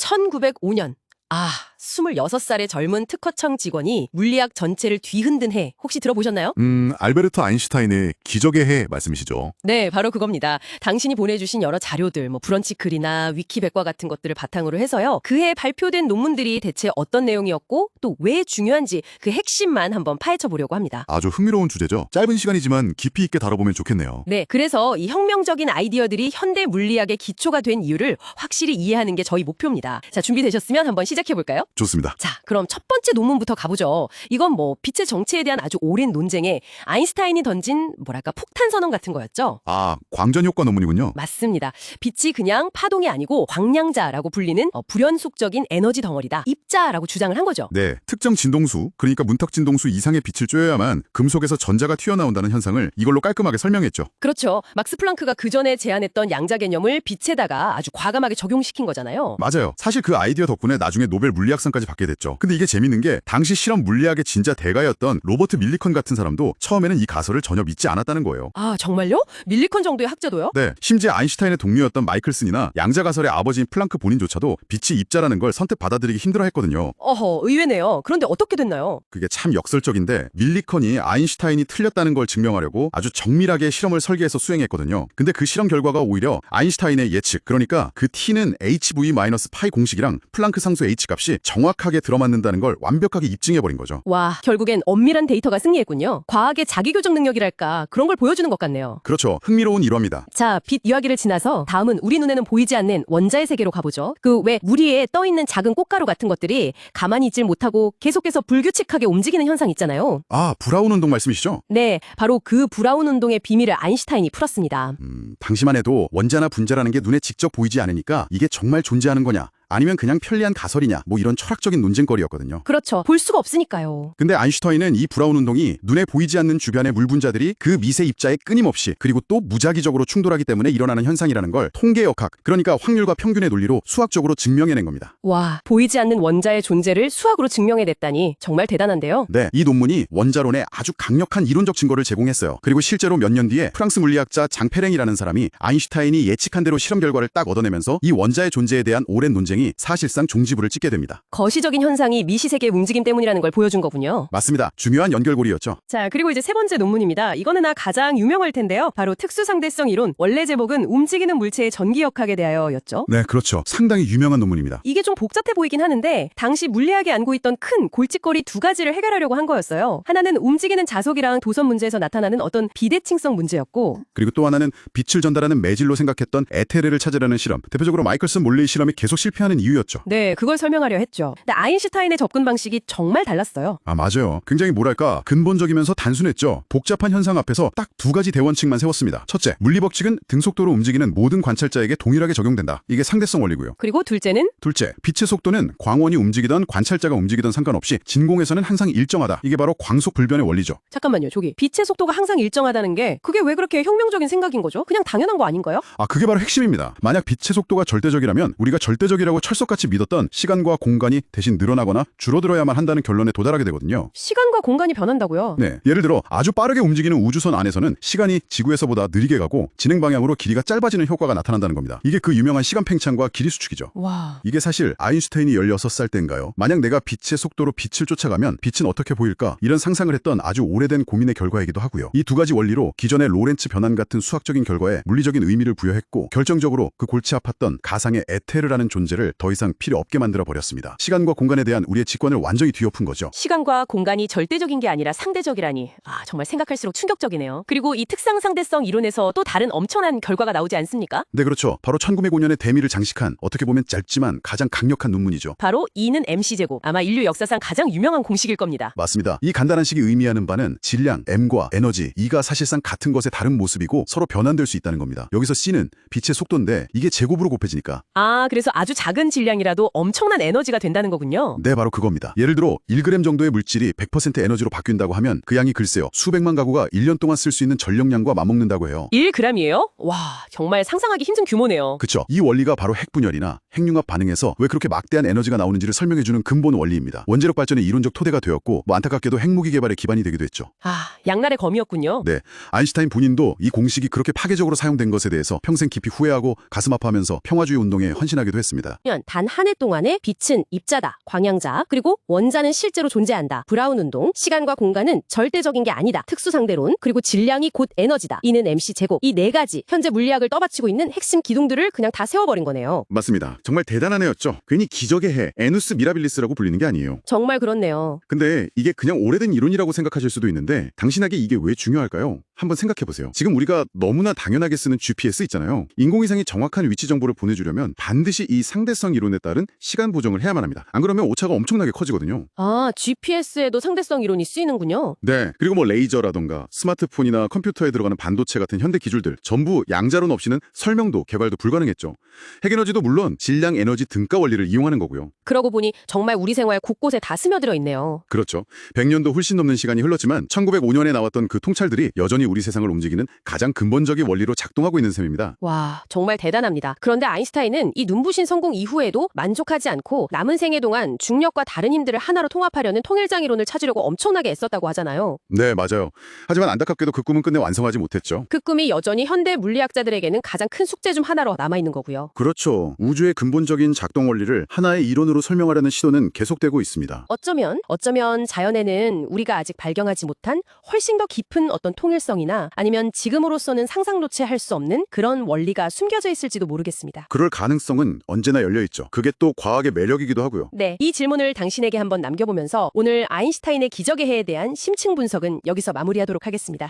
1905년. 26살의 젊은 특허청 직원이 물리학 전체를 뒤흔든 해 혹시 들어보셨나요? 알베르트 아인슈타인의 기적의 해 말씀이시죠? 네, 바로 그겁니다. 당신이 보내주신 여러 자료들, 브런치 글이나 위키백과 같은 것들을 바탕으로 해서요. 그해 발표된 논문들이 대체 어떤 내용이었고 또 왜 중요한지 그 핵심만 한번 파헤쳐 보려고 합니다. 아주 흥미로운 주제죠. 짧은 시간이지만 깊이 있게 다뤄보면 좋겠네요. 네, 그래서 이 혁명적인 아이디어들이 현대 물리학의 기초가 된 이유를 확실히 이해하는 게 저희 목표입니다. 자, 준비되셨으면 한번 시작해볼까요? 좋습니다. 자, 그럼 첫 번째 논문부터 가보죠. 이건 빛의 정체에 대한 아주 오랜 논쟁에 아인슈타인이 던진 폭탄 선언 같은 거였죠. 광전 효과 논문이군요. 맞습니다. 빛이 그냥 파동이 아니고 광량자라고 불리는 불연속적인 에너지 덩어리다. 입자라고 주장을 한 거죠. 네, 특정 진동수, 그러니까 문턱 진동수 이상의 빛을 쬐어야만 금속에서 전자가 튀어나온다는 현상을 이걸로 깔끔하게 설명했죠. 그렇죠. 막스 플랑크가 그 전에 제안했던 양자 개념을 빛에다가 아주 과감하게 적용시킨 거잖아요. 맞아요. 사실 그 아이디어 덕분에 나중에 노벨 물리학상까지 받게 됐죠. 근데 이게 재밌는 게 당시 실험 물리학의 진짜 대가였던 로버트 밀리컨 같은 사람도 처음에는 이 가설을 전혀 믿지 않았다는 거예요. 아, 정말요? 밀리컨 정도의 학자도요? 네, 심지어 아인슈타인의 동료였던 마이클슨이나 양자 가설의 아버지인 플랑크 본인조차도 빛이 입자라는 걸 선뜻 받아들이기 힘들어했거든요. 어허, 의외네요. 그런데 어떻게 됐나요? 그게 참 역설적인데 밀리컨이 아인슈타인이 틀렸다는 걸 증명하려고 아주 정밀하게 실험을 설계해서 수행했거든요. 근데 그 실험 결과가 오히려 아인슈타인의 예측, 그러니까 그 T는 hv-파이 공식이랑 플랑크 상수 H 값이 정확하게 들어맞는다는 걸 완벽하게 입증해버린 거죠. 와, 결국엔 엄밀한 데이터가 승리했군요. 과학의 자기교정 능력이랄까 그런 걸 보여주는 것 같네요. 그렇죠. 흥미로운 일화입니다. 자, 빛 이야기를 지나서 다음은 우리 눈에는 보이지 않는 원자의 세계로 가보죠. 그 왜 물 위에 떠있는 작은 꽃가루 같은 것들이 가만히 있질 못하고 계속해서 불규칙하게 움직이는 현상 있잖아요. 브라운 운동 말씀이시죠? 네, 바로 그 브라운 운동의 비밀을 아인슈타인이 풀었습니다. 당시만 해도 원자나 분자라는 게 눈에 직접 보이지 않으니까 이게 정말 존재하는 거냐? 아니면 그냥 편리한 가설이냐, 이런 철학적인 논쟁거리였거든요. 그렇죠. 볼 수가 없으니까요. 근데 아인슈타인은 이 브라운 운동이 눈에 보이지 않는 주변의 물 분자들이 그 미세 입자에 끊임없이 그리고 또 무작위적으로 충돌하기 때문에 일어나는 현상이라는 걸 통계역학, 그러니까 확률과 평균의 논리로 수학적으로 증명해낸 겁니다. 와, 보이지 않는 원자의 존재를 수학으로 증명해냈다니 정말 대단한데요. 네, 이 논문이 원자론에 아주 강력한 이론적 증거를 제공했어요. 그리고 실제로 몇 년 뒤에 프랑스 물리학자 장페랭이라는 사람이 아인슈타인이 예측한 대로 실험 결과를 딱 얻어내면서 이 원자의 존재에 대한 오랜 논쟁이 사실상 종지부를 찍게 됩니다. 거시적인 현상이 미시세계의 움직임 때문이라는 걸 보여준 거군요. 맞습니다. 중요한 연결고리였죠. 자, 그리고 이제 세 번째 논문입니다. 이거는 가장 유명할 텐데요. 바로 특수상대성 이론, 원래 제목은 움직이는 물체의 전기역학에 대하여였죠. 네, 그렇죠. 상당히 유명한 논문입니다. 이게 좀 복잡해 보이긴 하는데 당시 물리학이 안고 있던 큰 골칫거리 두 가지를 해결하려고 한 거였어요. 하나는 움직이는 자석이랑 도선 문제에서 나타나는 어떤 비대칭성 문제였고, 그리고 또 하나는 빛을 전달하는 매질로 생각했던 에테르를 찾으려는 실험, 대표적으로 마이클슨 몰레이 실험이 계속 실패하는 이유였죠. 네, 그걸 설명하려 했죠. 근데 아인슈타인의 접근 방식이 정말 달랐어요. 맞아요. 굉장히 근본적이면서 단순했죠. 복잡한 현상 앞에서 딱 두 가지 대원칙만 세웠습니다. 첫째, 물리법칙은 등속도로 움직이는 모든 관찰자에게 동일하게 적용된다. 이게 상대성 원리고요. 그리고 둘째는? 둘째, 빛의 속도는 광원이 움직이던 관찰자가 움직이던 상관없이 진공에서는 항상 일정하다. 이게 바로 광속 불변의 원리죠. 잠깐만요, 저기. 빛의 속도가 항상 일정하다는 게 그게 왜 그렇게 혁명적인 생각인 거죠? 그냥 당연한 거 아닌가요? 그게 바로 핵심입니다. 만약 빛의 속도가 절대적이라면 우리가 절대적이라고 철석같이 믿었던 시간과 공간이 대신 늘어나거나 줄어들어야만 한다는 결론에 도달하게 되거든요. 시간과 공간이 변한다고요? 네, 예를 들어 아주 빠르게 움직이는 우주선 안에서는 시간이 지구에서보다 느리게 가고 진행 방향으로 길이가 짧아지는 효과가 나타난다는 겁니다. 이게 그 유명한 시간 팽창과 길이 수축이죠. 와. 이게 사실 아인슈타인이 16살 때인가요? 만약 내가 빛의 속도로 빛을 쫓아가면 빛은 어떻게 보일까? 이런 상상을 했던 아주 오래된 고민의 결과이기도 하고요. 이 두 가지 원리로 기존의 로렌츠 변환 같은 수학적인 결과에 물리적인 의미를 부여했고 결정적으로 그 골치 아팠던 가상의 에테르라는 존재를 더 이상 필요 없게 만들어 버렸습니다. 시간과 공간에 대한 우리의 직관을 완전히 뒤엎은 거죠. 시간과 공간이 절대적인 게 아니라 상대적이라니. 정말 생각할수록 충격적이네요. 그리고 이 특상상대성 이론에서 또 다른 엄청난 결과가 나오지 않습니까? 네, 그렇죠. 바로 1905년에 대미를 장식한 어떻게 보면 짧지만 가장 강력한 논문이죠. 바로 E는 mc제곱. 아마 인류 역사상 가장 유명한 공식일 겁니다. 맞습니다. 이 간단한 식이 의미하는 바는 질량, m과 에너지, E가 사실상 같은 것의 다른 모습이고 서로 변환될 수 있다는 겁니다. 여기서 C는 빛의 속도인데 이게 제곱으로 곱해지니까. 그래서 아주 작은 질량이라도 엄청난 에너지가 된다는 거군요. 네, 바로 그겁니다. 예를 들어 1g 정도의 물질이 100% 에너지로 바뀐다고 하면 그 양이 글쎄요, 수백만 가구가 1년 동안 쓸 수 있는 전력량과 맞먹는다고 해요. 1g이에요? 와, 정말 상상하기 힘든 규모네요. 그쵸. 이 원리가 바로 핵분열이나 핵융합 반응에서 왜 그렇게 막대한 에너지가 나오는지를 설명해주는 근본 원리입니다. 원자력 발전의 이론적 토대가 되었고 안타깝게도 핵무기 개발의 기반이 되기도 했죠. 양날의 검이었군요. 네, 아인슈타인 본인도 이 공식이 그렇게 파괴적으로 사용된 것에 대해서 평생 깊이 후회하고 가슴 아파하면서 평화주의 운동에 헌신하기도 했습니다. 단 한 해 동안에 빛은 입자다, 광양자, 그리고 원자는 실제로 존재한다, 브라운 운동, 시간과 공간은 절대적인 게 아니다, 특수상대론, 그리고 질량이 곧 에너지다, E는 MC 제곱, 이 네 가지 현재 물리학을 떠받치고 있는 핵심 기둥들을 그냥 다 세워버린 거네요. 맞습니다. 정말 대단한 애였죠. 괜히 기적의 해, 에누스 미라빌리스라고 불리는 게 아니에요. 정말 그렇네요. 근데 이게 그냥 오래된 이론이라고 생각하실 수도 있는데 당신에게 이게 왜 중요할까요? 한번 생각해보세요. 지금 우리가 너무나 당연하게 쓰는 GPS 있잖아요. 인공위성이 정확한 위치 정보를 보내주려면 반드시 이 상대성 이론에 따른 시간 보정을 해야만 합니다. 안 그러면 오차가 엄청나게 커지거든요. 아, GPS에도 상대성 이론이 쓰이는군요. 네. 그리고 뭐 레이저라던가 스마트폰이나 컴퓨터에 들어가는 반도체 같은 현대 기술들 전부 양자론 없이는 설명도 개발도 불가능했죠. 핵에너지도 물론 질량 에너지 등가 원리를 이용하는 거고요. 그러고 보니 정말 우리 생활 곳곳에 다 스며들어 있네요. 그렇죠. 100년도 훨씬 넘는 시간이 흘렀지만 1905년에 나왔던 그 통찰들이 여전히 우리 세상을 움직이는 가장 근본적인 원리로 작동하고 있는 셈입니다. 와, 정말 대단합니다. 그런데 아인슈타인은 이 눈부신 성공 이후에도 만족하지 않고 남은 생애 동안 중력과 다른 힘들을 하나로 통합하려는 통일장 이론을 찾으려고 엄청나게 애썼다고 하잖아요. 네, 맞아요. 하지만 안타깝게도 그 꿈은 끝내 완성하지 못했죠. 그 꿈이 여전히 현대 물리학자들에게는 가장 큰 숙제 중 하나로 남아있는 거고요. 그렇죠. 우주의 근본적인 작동 원리를 하나의 이론으로 설명하려는 시도는 계속되고 있습니다. 어쩌면 자연에는 우리가 아직 발견하지 못한 훨씬 더 깊은 어떤 통일성이나 아니면 지금으로서는 상상조차 할 수 없는 그런 원리가 숨겨져 있을지도 모르겠습니다. 그럴 가능성은 언제나 열려 있죠. 그게 또 과학의 매력이기도 하고요. 네, 이 질문을 당신에게 한번 남겨보면서 오늘 아인슈타인의 기적의 해에 대한 심층 분석은 여기서 마무리하도록 하겠습니다.